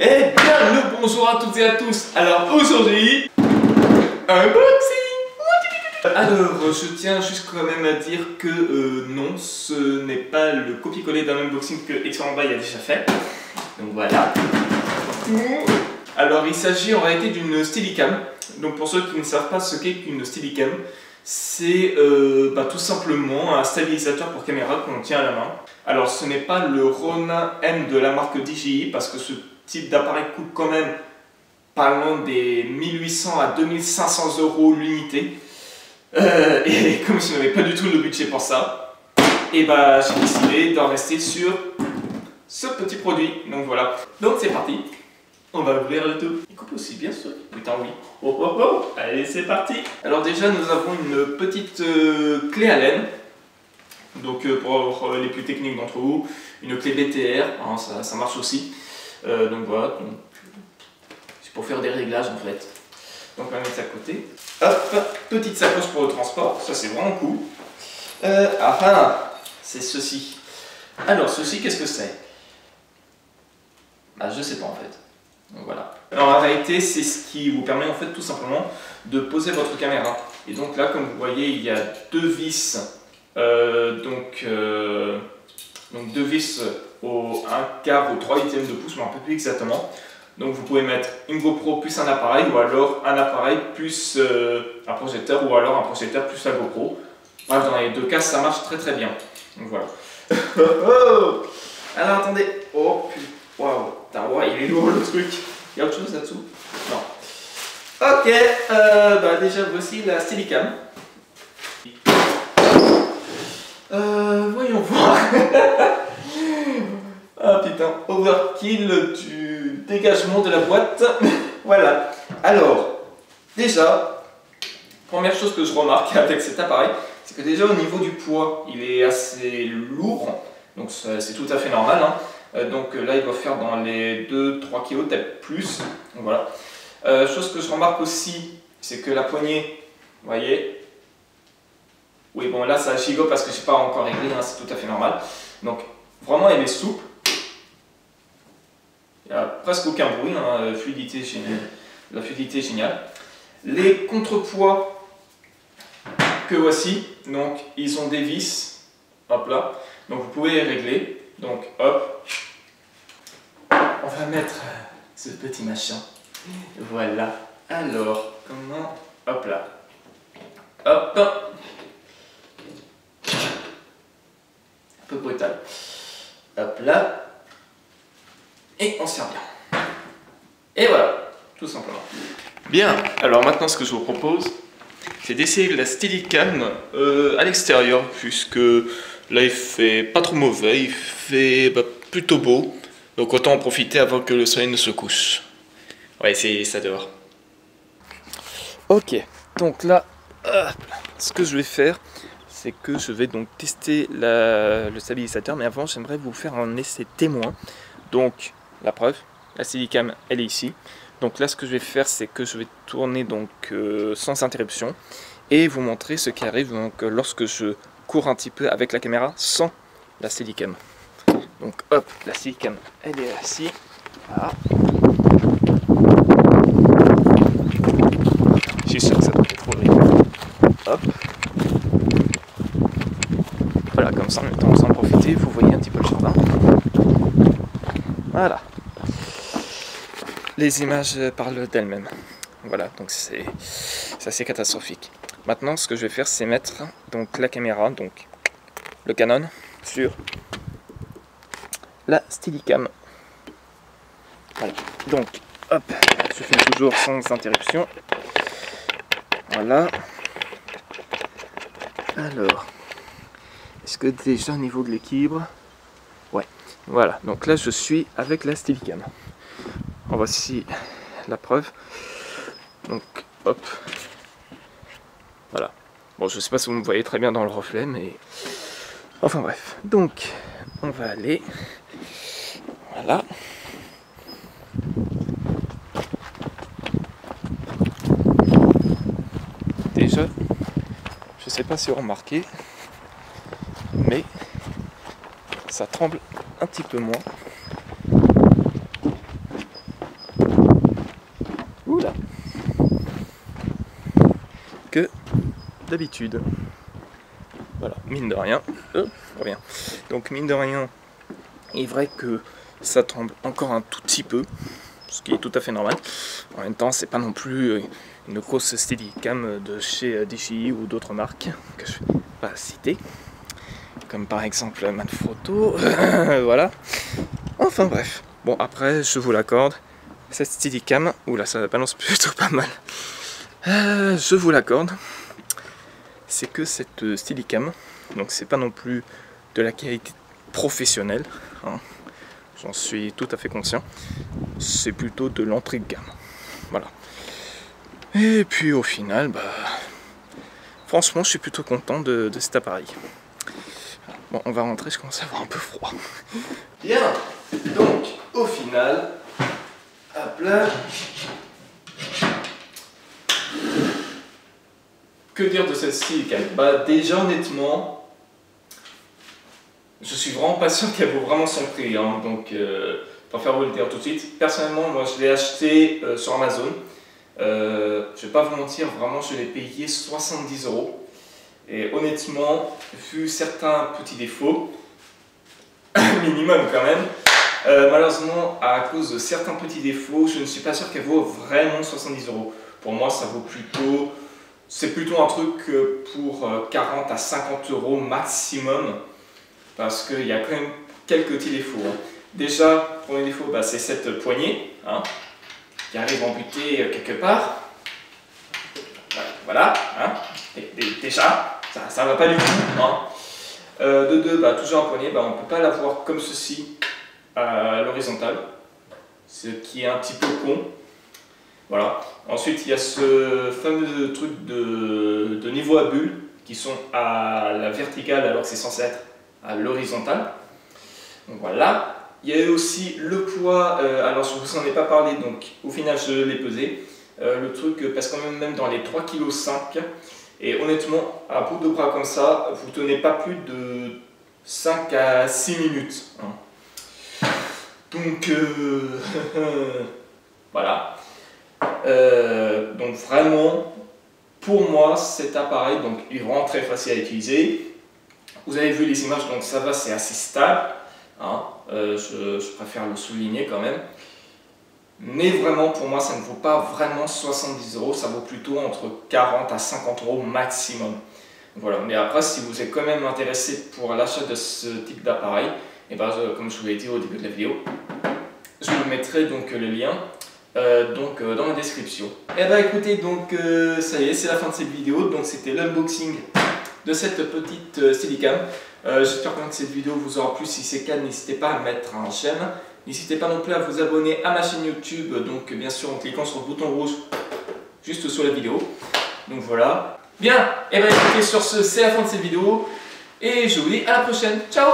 Eh bien, le bonjour à toutes et à tous. Alors aujourd'hui, unboxing. Alors, je tiens juste quand même à dire que non, ce n'est pas le copier-coller d'un unboxing que X-Ramba a déjà fait. Donc voilà. Alors, il s'agit en réalité d'une Steadicam. Donc pour ceux qui ne savent pas ce qu'est qu'une Steadicam, c'est tout simplement un stabilisateur pour caméra qu'on tient à la main. Alors ce n'est pas le Ronin M de la marque DJI parce que ce type d'appareil coûte quand même pas loin des 1800 à 2500 € l'unité. Et comme je n'avais pas du tout le budget pour ça, et j'ai décidé d'en rester sur ce petit produit. Donc voilà. Donc c'est parti. On va ouvrir le tout. Il coupe aussi, bien sûr. Putain, oui. Oh, oh, oh. Allez, c'est parti. Alors déjà, nous avons une petite clé Allen. Donc pour les plus techniques d'entre vous, une clé BTR, hein, ça marche aussi. Donc voilà. C'est pour faire des réglages en fait. Donc on va mettre ça à côté. Hop, petite sacoche pour le transport. Ça c'est vraiment cool. C'est ceci. Alors ceci, qu'est-ce que c'est? Je sais pas en fait. Donc voilà. Alors en réalité, c'est ce qui vous permet en fait tout simplement de poser votre caméra. Et donc là, comme vous voyez, il y a deux vis, donc deux vis au 1/4 ou 3/8 de pouce, mais un peu plus exactement. Donc vous pouvez mettre une GoPro plus un appareil, ou alors un appareil plus un projecteur, ou alors un projecteur plus la GoPro. Bref, dans les deux cas, ça marche très très bien. Donc voilà. Alors attendez. Oh putain. Waouh, il est lourd le truc. Il y a autre chose là-dessous? Non. Ok, déjà voici la Steadicam. Voyons voir. Ah putain, overkill du dégagement de la boîte. Voilà. Alors, déjà, première chose que je remarque avec cet appareil, c'est que déjà au niveau du poids, il est assez lourd. Donc c'est tout à fait normal, hein. Donc là il doit faire dans les 2-3 kg, peut-être plus. Donc voilà. Chose que je remarque aussi, c'est que la poignée, vous voyez, oui bon là ça gigote parce que je n'ai pas encore réglé, hein, c'est tout à fait normal. Donc vraiment elle est souple. Il n'y a presque aucun bruit, hein, fluidité géniale. La fluidité est géniale. Les contrepoids que voici, donc ils ont des vis, hop là, donc vous pouvez les régler. Donc hop, on va mettre ce petit machin. Voilà. Alors, comment? Hop là. Hop. Un peu brutal. Hop là. Et on serre bien. Et voilà, tout simplement. Bien, alors maintenant ce que je vous propose, c'est d'essayer la Steadicam à l'extérieur, puisque là il fait pas trop mauvais, il fait plutôt beau, donc autant en profiter avant que le soleil ne se couche. Ouais, c'est ça dehors. Ok, donc là, ce que je vais faire, c'est que je vais donc tester le stabilisateur, mais avant j'aimerais vous faire un essai témoin. Donc la preuve, la Steadicam elle est ici. Donc là ce que je vais faire, c'est que je vais tourner donc sans interruption et vous montrer ce qui arrive donc lorsque je cours un petit peu avec la caméra sans la Steadicam. Donc hop, la Steadicam elle est ici. Voilà. Je suis sûr que ça doit être horrible. Hop. Voilà, comme ça en même temps vous en profitez, vous voyez un petit peu le jardin. Voilà. Les images parlent d'elles-mêmes. Voilà, donc c'est assez catastrophique. Maintenant, ce que je vais faire, c'est mettre donc la caméra, donc le Canon, sur la Steadicam. Voilà. Donc, hop, je filme toujours sans interruption. Voilà. Alors, est-ce que déjà au niveau de l'équilibre? Ouais. Voilà. Donc là, je suis avec la Steadicam. Voici la preuve. Donc, hop. Voilà. Bon, je sais pas si vous me voyez très bien dans le reflet, mais... Enfin bref. Donc, on va aller... Voilà. Déjà, je sais pas si vous remarquez, mais ça tremble un petit peu moins. d'habitude. Voilà, mine de rien. Revient. Donc mine de rien, il est vrai que ça tremble encore un tout petit peu, ce qui est tout à fait normal. En même temps, c'est pas non plus une grosse Steadicam de chez DJI ou d'autres marques que je vais pas citer, comme par exemple Manfrotto. Voilà. Enfin bref. Bon, après, je vous l'accorde, cette Steadicam, oula, ça balance plutôt pas mal. Je vous l'accorde, c'est que cette Steadicam, donc c'est pas non plus de la qualité professionnelle, hein, j'en suis tout à fait conscient, c'est plutôt de l'entrée de gamme. Voilà. Et puis au final, bah, franchement, je suis plutôt content de cet appareil. Bon, on va rentrer, je commence à avoir un peu froid. Bien, donc au final, hop là. Que dire de cette Steadicam? Bah déjà honnêtement, je suis vraiment pas sûr qu'elle vaut vraiment son prix, hein, donc je préfère vous le dire tout de suite. Personnellement, moi je l'ai acheté sur Amazon. Je vais pas vous mentir, vraiment je l'ai payé 70 €. Et honnêtement, vu certains petits défauts, minimum quand même, malheureusement à cause de certains petits défauts, je ne suis pas sûr qu'elle vaut vraiment 70 €. Pour moi, ça vaut plutôt... C'est plutôt un truc pour 40 à 50 € maximum, parce qu'il y a quand même quelques petits défauts. Hein. Déjà, pour les défauts, bah, c'est cette poignée hein, qui arrive embutée quelque part. Voilà, hein. Déjà, ça va pas du tout. Hein. De deux, bah, toujours un poignet, bah, on ne peut pas l'avoir comme ceci à l'horizontale, ce qui est un petit peu con. Voilà. Ensuite, il y a ce fameux truc de niveau à bulles qui sont à la verticale alors que c'est censé être à l'horizontale. Donc voilà. Il y a aussi le poids, alors je ne vous en ai pas parlé, donc au final je l'ai pesé. Le truc passe quand même dans les 3,5 kg. Et honnêtement, à bout de bras comme ça, vous ne tenez pas plus de 5 à 6 minutes. Hein. Donc voilà. Donc vraiment, pour moi, cet appareil donc, il est vraiment très facile à utiliser. Vous avez vu les images, donc ça va, c'est assez stable. Hein. Je préfère le souligner quand même. Mais vraiment, pour moi, ça ne vaut pas vraiment 70 €. Ça vaut plutôt entre 40 à 50 € maximum. Voilà. Mais après, si vous êtes quand même intéressé pour l'achat de ce type d'appareil, et ben, comme je vous l'ai dit au début de la vidéo, je vous mettrai donc le lien. Dans la description. Et bah écoutez, donc ça y est, c'est la fin de cette vidéo. Donc c'était l'unboxing de cette petite Steadicam. J'espère que cette vidéo vous aura plu. Si c'est le cas, n'hésitez pas à mettre un j'aime. N'hésitez pas non plus à vous abonner à ma chaîne YouTube. Donc bien sûr en cliquant sur le bouton rouge juste sous la vidéo. Donc voilà. Bien, et bah écoutez, sur ce, c'est la fin de cette vidéo. Et je vous dis à la prochaine. Ciao!